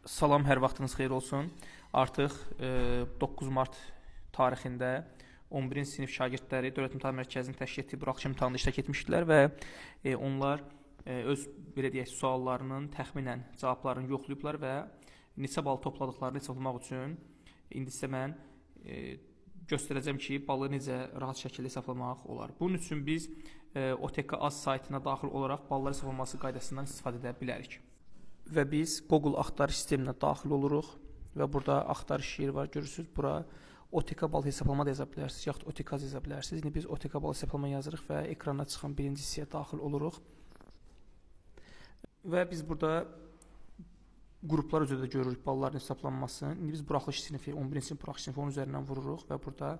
Salam, hər vaxtınız xeyir olsun. Artıq 9 mart tarixində 11-ci sinif şagirdləri Dövlət İmtahan Mərkəzinin təşkil etdiyi buraxılış imtahanında iştirak etmişdilər və onlar öz belə deyək suallarının təxminən cavablarını yoxlayıblar və neçə bal topladıqlarını hesablamaq üçün indi sizə mən göstərəcəm ki, balı necə rahat şəkildə hesablamaq olar. Bunun üçün biz OTK.az saytına daxil olaraq ballar hesablaması qaydasından istifadə edə bilərik. Və biz Google axtarış sisteminə daxil oluruq və burada axtarış yeri var, görürsünüz. Bura OTK bal hesablama da yaza bilərsiniz, yaxud OTK yaza bilərsiniz. İndi biz OTK bal hesablama yazırıq və ekrana çıxan birinci hissəyə daxil oluruq. Və biz burada qruplar üzrə də görürük balların hesablanmasını. İndi biz buraxılış sinifi, 11-ci sinif buraxılış sinifi onun üzərindən vururuq və burada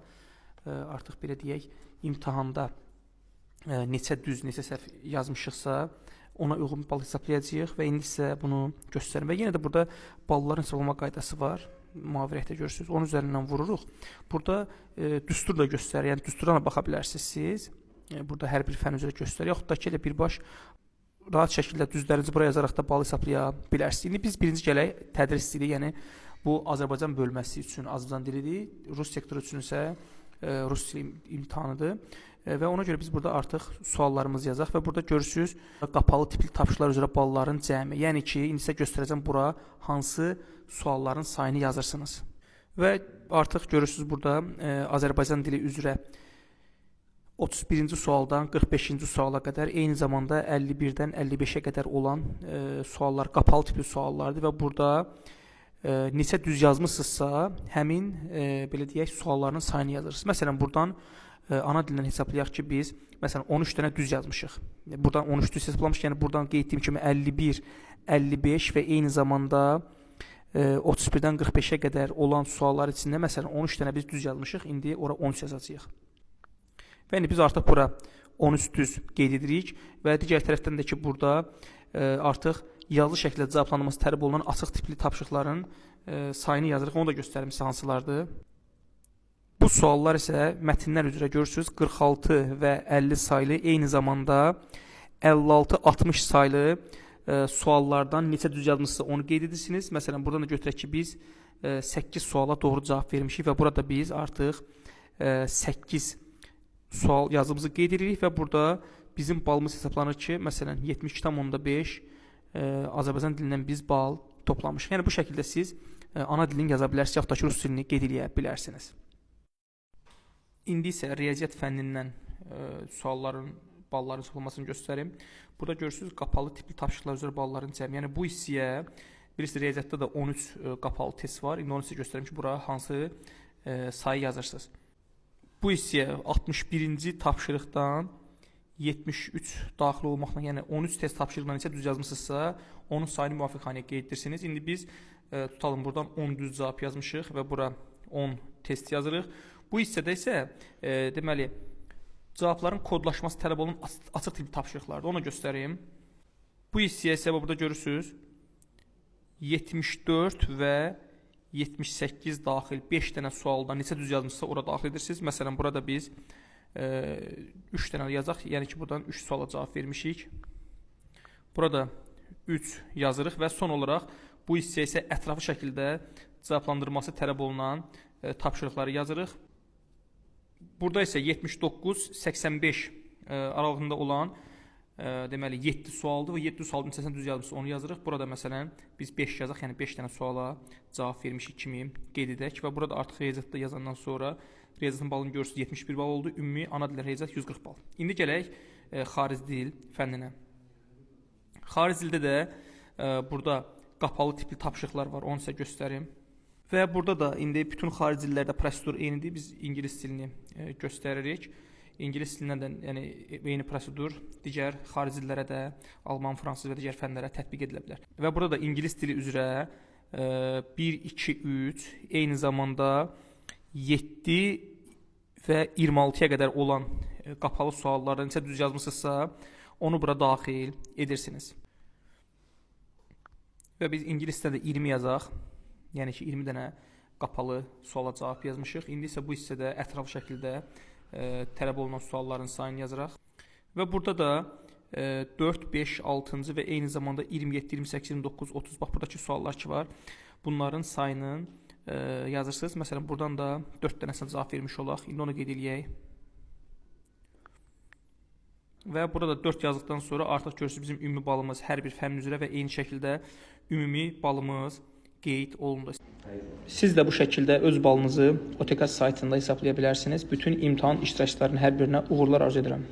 artıq belə deyək, imtahanda neçə düz, neçə səhv yazmışıqsa ona uyğun bal hesablayacağıq və indi sizə bunu göstərim. Və yenə də burada balların hesablama qaydası var. Mavi rəngdə görürsünüz. Onun üzərindən vururuq. Burada düstur da göstərir. Yəni düsturdan da baxa bilərsiniz siz. Burada hər bir fənn üzrə göstərir. Yaxud da ki, elə birbaş rahat şəkildə düzlərinizi buraya yazaraq da bal hesablaya bilərsiniz. İndi biz birinci gələk tədris dili, yəni bu Azərbaycan bölməsi üçün Azərbaycan dilidir. Rus sektoru üçün isə Rus dili imtahanıdır. Və ona görə biz burada artıq suallarımızı yazaq və burada görürsünüz qapalı tipli tapşırıqlar üzrə balların cəmi. Yəni ki, indi sizə göstərəcəm bura hansı sualların sayını yazırsınız. Və artıq görürsünüz burada Azərbaycan dili üzrə 31-ci sualdan 45-ci suala qədər, eyni zamanda 51-dən 55-ə qədər olan suallar qapalı tipli suallardır və burada neçə düz yazmısınızsa, həmin belə deyək sualların sayını yazırsınız. Məsələn, buradan ana dildən hesablayaq ki, biz məsələn 13 dənə düz yazmışıq. Buradan 13 düz hesablamışıq. Yəni buradan qeyd etdiyim kimi 51, 55 və eyni zamanda 31-dən 45-ə qədər olan suallar içində məsələn 13 dənə biz düz yazmışıq. İndi ora 13 yazacağıq. Və indi biz artıq bura 13 düz qeyd edirik və digər tərəfdən də ki, burada artıq yazılı şəkildə cavablandırılması tələb olunan açıq tipli tapşırıqların sayını yazırıq. Onu da göstərim sizə hansılardır. Bu suallar isə mətnlər üzrə görürsünüz 46 və 50 saylı, eyni zamanda 56-60 saylı suallardan neçə düz yazmışsa onu qeyd edirsiniz. Məsələn, buradan da götürək ki, biz 8 suala doğru cavab vermişik və burada biz artıq 8 sual yazımızı qeyd edirik və burada bizim balımız hesablanır ki, məsələn 72,5 Azərbaycan dilindən biz bal toplamışıq. Yəni bu şəkildə siz ana dilini yaza bilərsiniz, yaxud da ki, rus dilini qeyd edə bilərsiniz. İndi isə riyaziyyat fənnindən sualların, balların hesablamasını göstərim. Burada görürsünüz qapalı tipli tapşırıqlar üzrə balların cəmi. Yəni bu hissəyə, birisi riyaziyyatda da 13 qapalı test var. İndi onu sizə göstərim ki, bura hansı sayı yazırsınız. Bu hissəyə 61-ci tapşırıqdan 73 daxil olmaqla, yəni 13 test tapşırıqla neçə düz yazmışsınızsa, onun sayını müvafiq xanəyə qeyd edirsiniz. İndi biz tutalım buradan 10 düz cavab yazmışıq və bura 10 test yazırıq. Bu hissədə isə deməli cavabların kodlaşması tələb olunan açıq tipli tapşırıqlardır. Onu göstərim. Bu hissəyə isə burada görürsünüz 74 və 78 daxil 5 dənə sualdan neçə düz yazmışsa ora daxil edirsiniz. Məsələn, burada biz 3 dənə yazaq. Yəni ki, buradan 3 suala cavab vermişik. Burada 3 yazırıq və son olaraq bu hissə isə ətraflı şəkildə cavablandırılması tələb olunan tapşırıqları yazırıq. Burada isə 79-85 aralığında olan deməli 7 sualdır və 7 sualın içərisində düz yazmışsa onu yazırıq. Burada məsələn biz 5 yazaq, yəni 5 dənə suala cavab vermişik kimi qeyd edək və burada artıq riyaziyyatda yazandan sonra riyaziyyatın balını görürsünüz 71 bal oldu. Ümumi ana dillə riyaziyyat 140 bal. İndi gələk xarici dil fənninə. Xarici dildə də burada qapalı tipli tapşırıqlar var. Onu sizə göstərim. Və burada da indi bütün xarici dillərdə prosedur eynidir. Biz ingilis dilini göstəririk. İngilis dilindən də yəni eyni prosedur digər xarici dillərə də, alman, fransız və digər fənlərə tətbiq edilə bilər. Və burada da ingilis dili üzrə 1, 2, 3, eyni zamanda 7 və 26-ya qədər olan qapalı suallardan neçə düz yazmışsınızsa, onu bura daxil edirsiniz. Və biz ingilis dilində 20 yazaq. Yəni ki, 20 dənə qapalı suala cavab yazmışıq. İndi isə bu hissədə ətraflı şəkildə tələb olunan sualların sayını yazırıq. Və burada da 4, 5, 6-cı və eyni zamanda 27, 28, 29, 30 bax buradakı suallar ki var. Bunların sayını yazırsınız. Məsələn, buradan da 4 dənəsinə cavab vermiş olaq. İndi onu qeyd edək. Və burada 4 yazdıqdan sonra artıq görürsünüz bizim ümumi balımız hər bir fənn üzrə və eyni şəkildə ümumi balımız qeyd olundu. Siz də bu şəkildə öz balınızı OTK saytında hesablaya bilərsiniz. Bütün imtahan iştirakçılarının hər birinə uğurlar arzu edirəm.